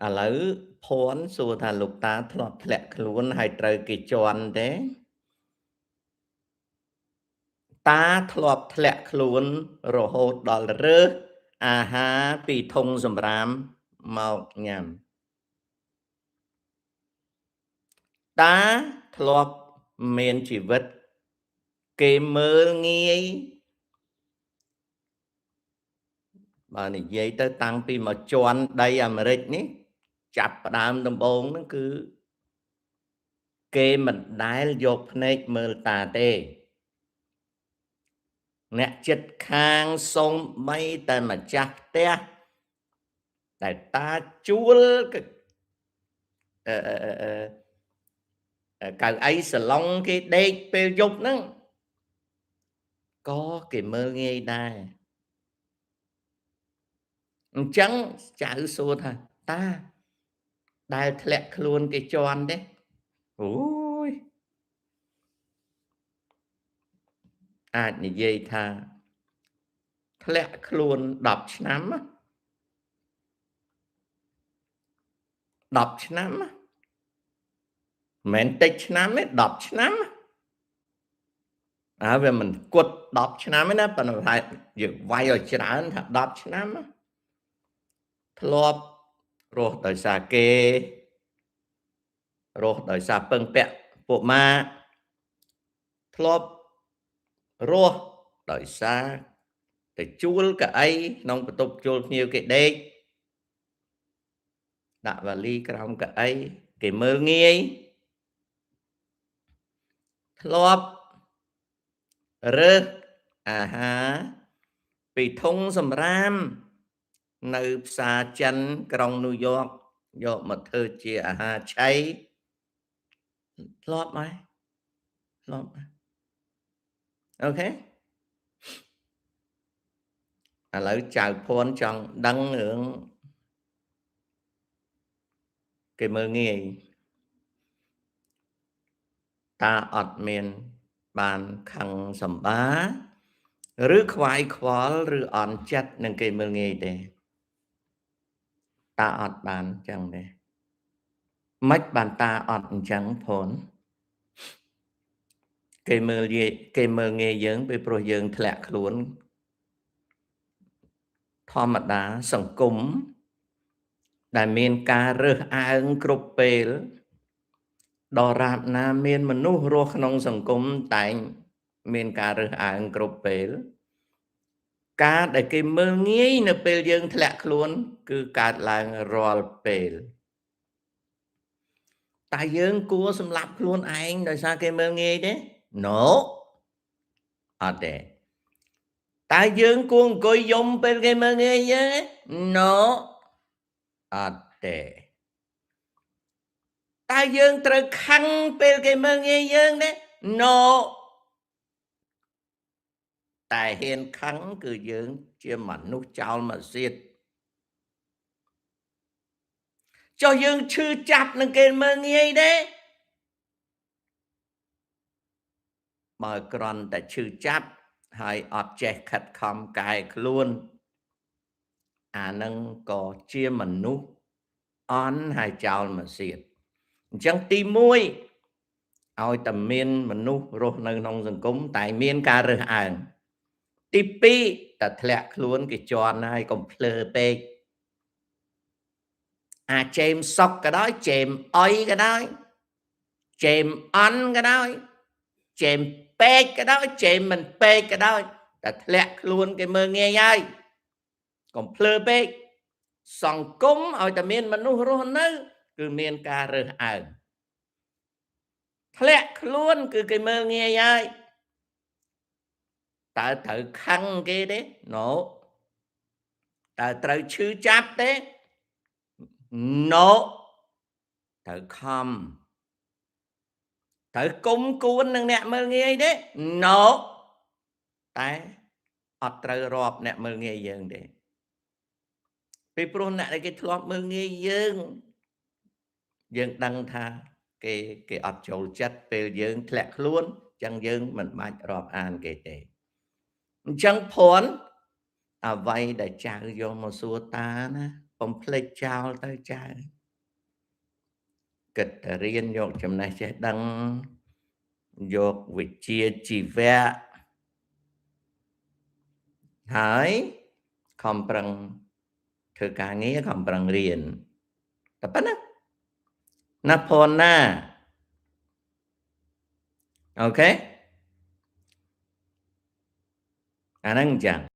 ឥឡូវភ័ណ្ឌសួរថាលោកតាធ្លាប់ធ្លាក់ខ្លួនហើយត្រូវគេជាន់ទេ តាធ្លាប់ធ្លាក់ខ្លួនរហូតដល់រើសអាហារពីធុងសម្រាមមកញ៉ាំតាធ្លាប់មានជីវិតគេមើលងាយបើនិយាយទៅតាំងពីមកជាន់ដីអាមេរិកនេះចាប់ផ្ដើមដំបូងហ្នឹងគឺគេមិនដែលយកភ្នែកមើលតាទេអ្នកចិត្តខាងសូម្បីតែម្ចាស់ផ្ទះតែតាជួលកៅអីសាឡុងគេដេកពេលយប់ហ្នឹងក៏គេមើលងាយដែរអញ្ចឹងចៅសួរថាតាដែលធ្លាក់ខ្លួនគេជន់ទេអូយអាចនិយាយថាធ្លាក់ខ្លួន10ឆ្នាំ10ឆ្នាំមិនតិចឆ្នាំទេ10ឆ្នាំវាមិនគត់10ឆ្នាំទេណាប៉ុន្តែយើងវាយឲ្យច្រើនថា10ឆ្នាំធ្លាប់រស់ដោយសារគេរស់ដោយសារពឹងពាក់ពួកម៉ាធ្លាប់រស់ដោយសារតែជួលកៅអីក្នុងបន្ទប់ជួលភ្ញៀវគេដេកដាក់វ៉ាលីក្រោមកៅអីគេមើលងាយធ្លាប់រើសអាហារពីធុងសម្រាមនៅផ្សារចិនក្រុងញូវយ៉កយកមកធ្វើជាអាហារឆៃធ្លាប់ហើយធ្លាប់អូខេឥឡូវចៅភួនចង់ដឹងរឿងគេមើលងាយតាអត់មានបានខឹងសម្បាឬខ្វាយខ្វល់ឬអន់ចិត្តនឹងគេមើលងាយទេតាអត់បានចឹងទេមិនបានតាអត់អញ្ចឹងភួនគេមើលងាយយើងពីព្រោះយើងធ្លាក់ខ្លួនធម្មតាសង្គមដែលមានការរើសអើងគ្រប់ពេលដរាបណាមានមនុស្សរស់ក្នុងសង្គមតែងមានការរើសអើងគ្រប់ពេលការដែលគេមើលងាយនៅពេលយើងធ្លាក់ខ្លួនគឺកើតឡើងរាល់ពេលតែយើងគួរសម្លាប់ខ្លួនឯងដោយសារគេមើលងាយទេ No អត់ទេតើយើងគួរអង្គុយយំពេលគេមើលងាយយើងទេ No អត់ទេតើយើងត្រូវខឹងពេលគេមើលងាយយើងទេ No តែហ៊ានខឹងគឺយើងជាមនុស្សចោលមកសៀតចុះយើងឈឺចាប់នឹងគេមើលងាយទេបើគ្រាន់តែឈឺចាប់ហើយអត់ចេះខិតខំកែខ្លួនអានឹងក៏ជាមនុស្សអន់ហើយចោលមកសៀតអញ្ចឹងទី1ឲ្យតែមានមនុស្សរស់នៅក្នុងសង្គមតែមានការរើសអើងទី2តែធ្លាក់ខ្លួនគេជន់ហើយកុំភ្លើពេកអាចជេមសុកក៏ដោយជេមអុយក៏ដោយជេមអន់ក៏ដោយជេមពេកក៏ដោយជេមមិនពេកក៏ដោយតែធ្លាក់ខ្លួនគេមើលងាយហើយកុំភ្លើពេកសង្គមឲ្យតែមានមនុស្សរស់នៅគឺមានការរើសអើងធ្លាក់ខ្លួនគឺគេមើលងាយហើយតើត្រូវខឹងគេទេ No តើត្រូវឈឺចាប់ទេ No ត្រូវខំត្រូវគុំគួននឹងអ្នកមើលងាយទេ No តែអត់ត្រូវរាប់អ្នកមើលងាយយើងទេពីព្រោះអ្នកដែលគេធ្លាប់មើលងាយយើងដឹងថាគេអត់ចូលចិត្តពេលយើងធ្លាក់ខ្លួនអញ្ចឹងយើងមិនបាច់រាប់អានគេទេអញ្ចឹងភ័ណ្ឌអ្វីដែលចៅយកមកសួរតាណា បំភ្លេចចោលទៅចៅគិតតែរៀនយកចំណេះចេះដឹងយកវិជ្ជាជីវៈហើយខំប្រឹងធ្វើការងារខំប្រឹងរៀនតែប៉ុណ្ណាណាផនណាអូខេអាហ្នឹងអញ្ចឹង